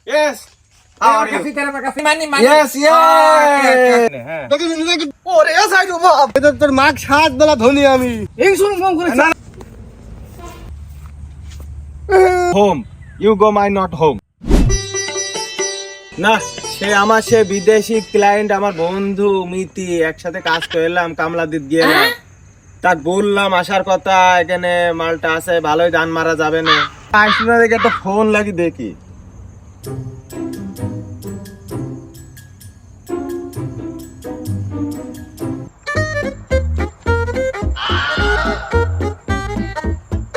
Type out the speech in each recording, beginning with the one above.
Yes. How are you? Yes, ওরে সাইডু বাপ এটা তোর মাগ সাত বেলা ধনি আমি এই শুন ফোন করে Home. You go my not home. না সে আমার সে বিদেশি ক্লায়েন্ট আমার বন্ধু মিতি একসাথে কাজ করলাম কামলা দিত গিয়েলাম তাক বললাম আসার কথা এখানে মালটা আছে ভালোই দান মারা যাবে না আসলে দেখে একটা ফোন লাগি দেখি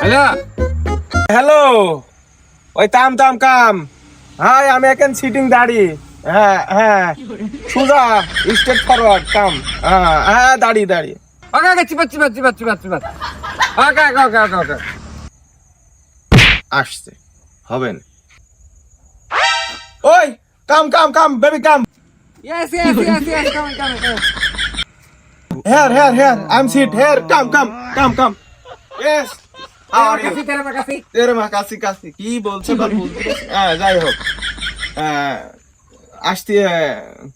হ্যালো হ্যালো ওই তাম কাম হাই আমি এখন সিটিং দাঁড়ি হ্যাঁ সুজা স্টেট ফরওয়ার্ড কাম হ্যাঁ দাঁড়ি ওকে চিপাচ্ছি ওকে আসছে হবেন ওই come baby come yes come here I'm sit here come yes তেরে মা কাছি কি বলছে যাই হোক আসতে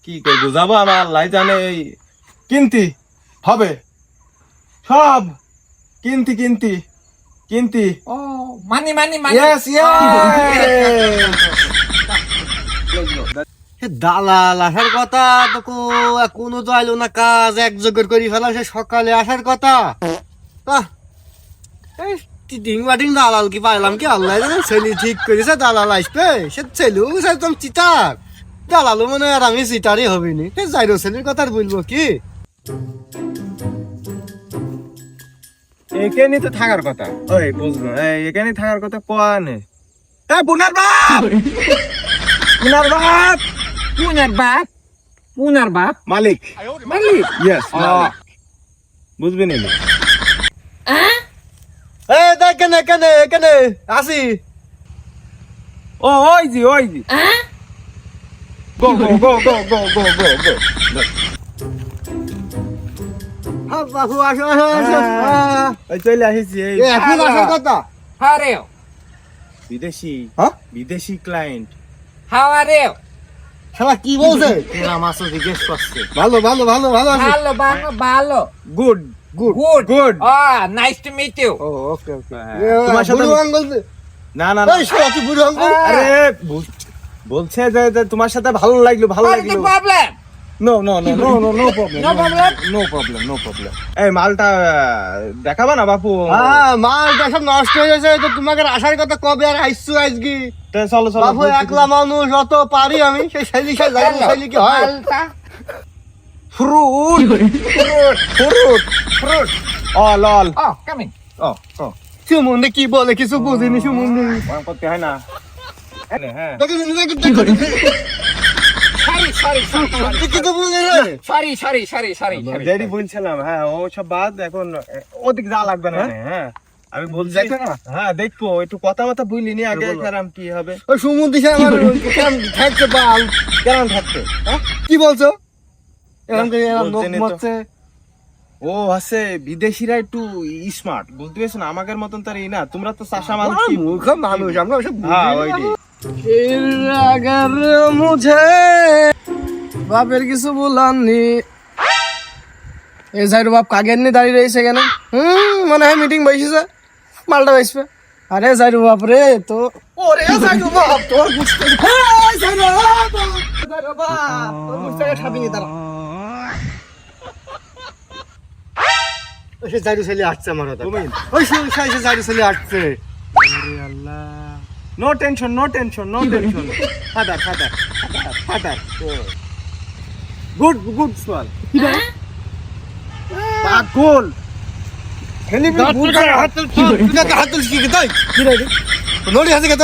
কি করে বুঝাবো আমার আল্লাহ জানে এই কিনতি হবে সব কিনতি ও মানি yes দালাল আসার কথা তো কোনো তো আইলো না কাজ এক জোগাড় করি ফেলা সে সকালে আসার কথা টিটিং দালাল কি পাইলাম কি আল্লাহ জানে ছেলে ঠিক করেছে দালাল আসবে সে ছেলেও একদম চিটার দালালও মনে আর আমি চিটারই হবিনি যাইরো ছেলের কথা আর বলবো কি এখানে তো থাকার কথা ওই বুঝলো এখানে থাকার কথা কোয়ানে পুনার বাপ মালিক ইয়েস মালিক বুঝবি না দেখ কেনে আসি ওই জি go বাবু আসো চলে আসিছি এখন আসার কথা How are you? বিদেশি ক্লায়েন্ট How are you? শালা কি বলছে তোরা মাসো জিজ্ঞেস করছে ভালো আছে Balo. Good Good. Oh, nice to meet you. ওকে তোমার সাথে বুড়ো আঙ্গুল না এই শালা তুই বুড়ো আঙ্গুল আরে বলছে যে তোমার সাথে ভালো লাগলো What is the problem? No problem No problem? No problem এই মালটা দেখাবা না বাপু মালটা সব নষ্ট হয়ে গেছে তো তোমাকে আসার কথা কবে আর আইসু আজকে চলো বাবু একলা মানুষ অত পারি আমি সেই শৈলী কি হয় Malta. ফ্রুট লল Oh, coming. সুমন্দে কি বলে কিছু বুঝিনি সুমন্দে করতে হয় না হ্যাঁ Sorry. যেটি বলছিলাম হ্যাঁ ও সব বাদ এখন ওদিক যা লাগবে না হ্যাঁ আমি বলছি হ্যাঁ দেখবো একটু কথা বুঝলিনি আগে খারাপ কি হবে ওই সুমন্দি সে আমার থাকতে পাল কেমন থাকতে কি বলছো এখন ও আছে বিদেশিরা একটু স্মার্ট বুঝতে পেরেছো না আমাদের মতন তার এই না তোমরা তো চাষা মানুষ মূর্খ মানুষ আমরা ওসব হ্যাঁ ওইটি अगर मुझे বাপের কিছু বলাননি এই যাইরো বাপ কাগের নি দাঁড়িয়ে রয়েছে কেন মনে হয় মিটিং বসেছে মালটা বসবে আরে যাইরো বাপ রে তো ওরে যাইরো বাপ তোর বুঝতে যাইরো বাপ তোর বুঝতে ছাপিয়ে দাঁড়া ওই যাইরো ছেলে আসছে আমার কথা ওই সেই যাইরো ছেলে আসছে আরে আল্লাহ নো টেনশন ফাদার গুড সোয়াল পাগল খেলি হাত কি তাই কি রে নড়ি আছে কে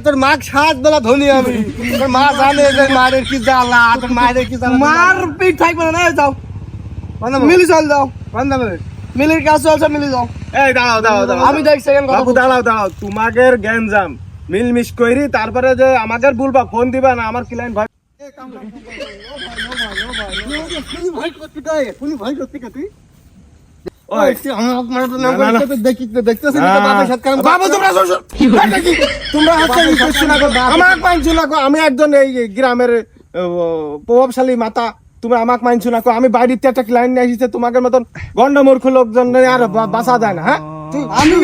তোর মাগ সাত বেলা ধনি আমি তোর মা জানে যে মায়ের কি জ্বালা তোর মায়ের কি জ্বালা মার পিঠ থাকবে না যাও মিলি চল যাও মিলির কাছে চলছে মিলি যাও এই দাঁড়াও আমি দেখ সেকেন্ড বাবু দাঁড়াও তোমাদের গ্যাঞ্জাম মিলমিশ কইরি তারপরে যে আমাদের বলবা ফোন দিবা না আমার ক্লায়েন্ট ভাই ভয় করতে তুই ওই আমার মানে তো নাম না, না, করে দেখতেছিস তো বাবার সাথে কারণ বাবু তোমরা তোমরা হচ্ছে এই question না করো। আমাকে মানছো না গো, আমি একজন এই গ্রামের প্রভাবশালী মাতা, তুমি আমাকে মানছো না গো। আমি বাইরেতে একটা ক্লায়েন্ট নিয়ে আসিছে, তোমাদের মতন গন্ডমূর্খ লোকজন আর বাসা দেয় না। হ্যাঁ আমি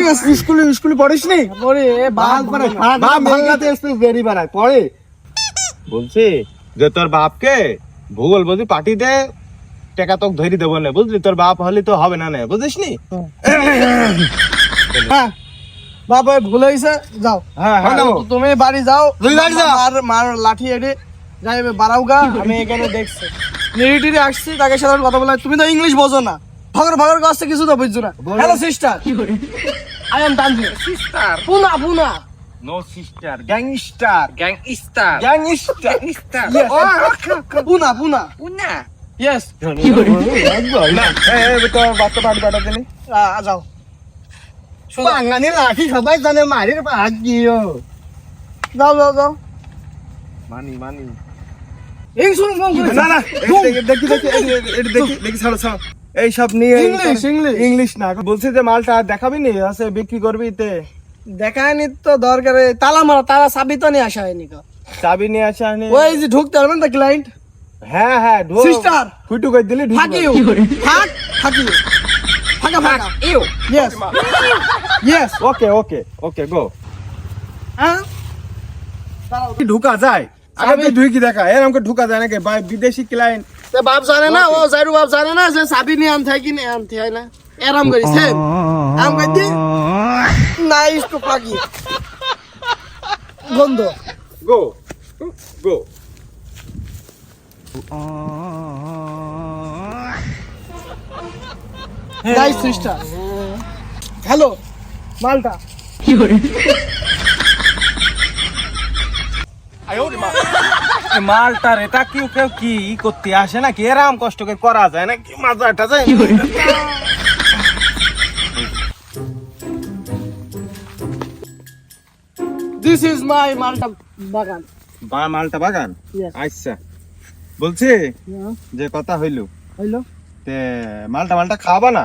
স্কুলে পড়িস নি? পরে বাল করে সারা বাপ বাংলাতে এক্সপ্রেস বেরি বানায় পরে বলছি যে তোর বাপকে ভূগোল বুঝি পার্টি দে, টাকা তোকে ধরি দেবো না, বুঝলি? তোর বাপ হলে তো হবে না, বুঝিস নি? হ্যাঁ বাবা ভুল হইছে যাও হ্যাঁ হ্যাঁ তুমি বাড়ি যাও তুই বাড়ি যা। মার লাঠি এডে যাই বাড়াওগা আমি এখানে দেখছি নিরিটিরে আসছি তাকে সাথে কথা বলা তুমি তো ইংলিশ বোঝো না ভাগর কাছে কিছু তো বুঝছো না hello sister I am Tanvir Sister. Pune Pune no sister, gangster, Gangster. Gangster. Gangster. Yes. Oh, okay. Pune Pune Una. Yes না, তোর বাচ্চা পাঠ পাঠা দিনি। যাও বাঙালি লাঠি সবাই জানে মারির ভাগ দিও যাও যাও যাও মানি এই শুন ফোন করে না না, দেখি ছাড়ো ছাড়ো এইসব নিয়ে ইংলিশ, ইংলিশ। ইংলিশ না, বলছি যে মালটা দেখাবি নি, আছে বিক্রি করবি তে দেখায়নি তো দরকারে তালা মারা তালা চাবি তো নিয়ে আসা হয়নি গো। চাবি নিয়ে আসা নি। ওই যে ঢুকতে পারবেন তো ক্লায়েন্ট হ্যাঁ হ্যাঁ, Sister. ফুটু করে দিলি ঢুকে ফাঁকিও ফাঁক ফাঁকিও ফাঁকা ফাঁকা Ew. Yes yes okay okay ওকে গো। হ্যাঁ ঢুকা যায় আগে তুই ঢুকি দেখা, এরকম ঢুকা যায় নাকি? বিদেশি ক্লায়েন্ট তো বাপ জানে না ও জাইরু বাপ জানে না যে চাবি নিয়ে আনতে হয় কি নিয়ে আনতে হয় না এরাম করি সেম আম কই দি নাইস টু ফাঁকি বন্ধ গো গো। নাইস সিস্টার হ্যালো মালটা মালটার এটা কেউ কি করতে আসে নাকি? এরকম কষ্ট করে করা যায় নাকি? মাজাটা যায় দিস ইজ মাই মালটা বাগান মালটা বাগান। Yes. আচ্ছা বলছি যে কথা হইলো হইলো তে মালটা খাওয়াবা না?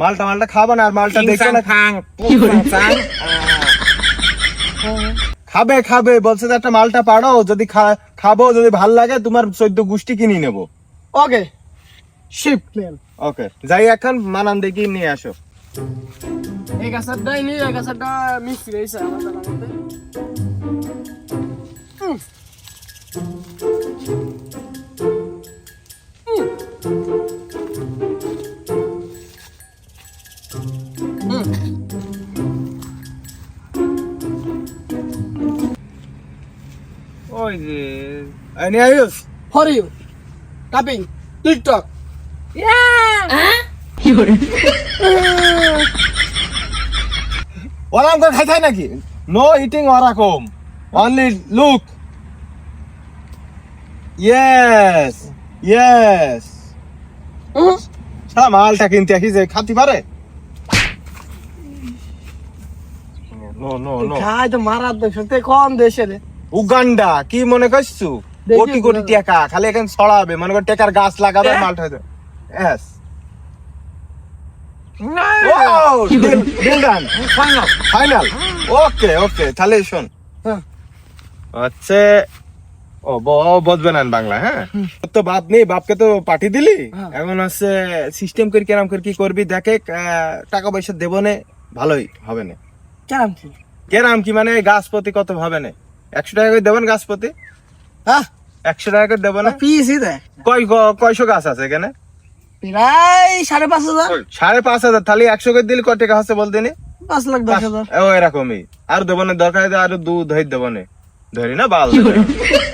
মালটা খাওয়াবা না? আর মালটা King দেখবে না? Sang Pang. Pung Sang. খাবে বলছে যে একটা মালটা পাড়ো, যদি খাবো, যদি ভাল লাগে তোমার 14 গোষ্ঠী কিনে নেবো। ওকে শিপ প্লেন ওকে যাই এখন মানান দেখি নিয়ে আসো। এই গাছটাই নিয়ে এই গাছটা মিক্স রয়েছে আমার জানার মতে ওই যে নিয়ে আয়ুষ ফর ইউ টাপিং টিকটক ওরাম করে খাইতে নাকি? নো ইটিং ওরকম, অনলি লুক। Yes yes. সারা মালটা কিনতে আসি যে খাতি পারে? No no no. খাই তো মারার দেশ কোন দেশে রে উগান্ডা কি মনে করছো? দেখি কোটি কোটি উগান্ডা। টাকা খালি এখন ছড়াবে, মনে কর টাকার গাছ লাগাবে মালটা হইতে। ইয়েস। ফাইনাল। ওকে ওকে তাহলে শোন হ্যাঁ হচ্ছে ও বুঝবে না বাংলা। হ্যাঁ তোর তো বাপ নেই, বাপকে তো পাঠিয়ে দিলি, হ্যাঁ। এখন হচ্ছে সিস্টেম করে কেরাম করে কি করবি দেখে, টাকা পয়সা দেবো না, ভালোই হবে না। কেমন কি কেরাম কি মানে গাছ প্রতি কত হবে না? 100 টাকা করে দেবেন গাছ প্রতি? হ্যাঁ 100 টাকা করে দেবো না? পিসই দেয় কয়শো গাছ আছে এখানে? প্রায় 5,500 5,500। তাহলে 100 করে দিলে কয় টাকা হচ্ছে বলতে নি? 5,10,000 ও এরকমই। আর দেবো না, দরকার হলে আরো দুধ ধরে দেবো না, ধরি না বাল।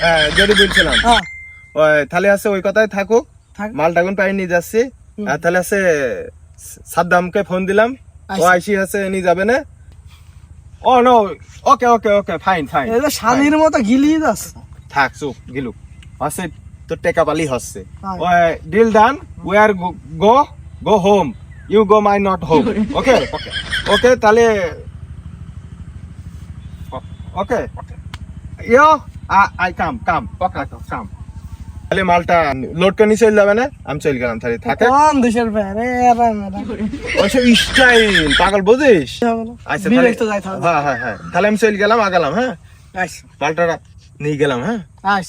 হ্যাঁ যদি বলছিলাম হ্যাঁ ওই তাহলে আছে ওই কথাই থাকুক, থাক। মালটা এখন পাই নিয়ে যাচ্ছি। আর তাহলে আছে সাদ্দামকে ফোন দিলাম, ও আইসি আছে নিয়ে যাবে না? ও নো ওকে ওকে ওকে ফাইন ফাইন। এটা স্বামীর মতো গিলিয়ে যাচ্ছে থাক চুপ গিলু আছে তোর টেকা পালি হচ্ছে। হ্যাঁ। ওই deal done, we are go home, you go my not home. Okay okay okay তাহলে ওকে ইয়ো আই কাম ওকে কাম তাহলে মালটা লোড করে নিয়ে চলে যাবে না, আমি চলে গেলাম তাহলে থাকে কম দেশের প্যারে ওইসব স্টাইল পাগল বুঝিস। আচ্ছা বিদেশ তো তাহলে- যাইতে হবে। হ্যাঁ হ্যাঁ হ্যাঁ তাহলে আমি চলে গেলাম আগালাম, হ্যাঁ আস মালটা নিয়ে গেলাম, হ্যাঁ আস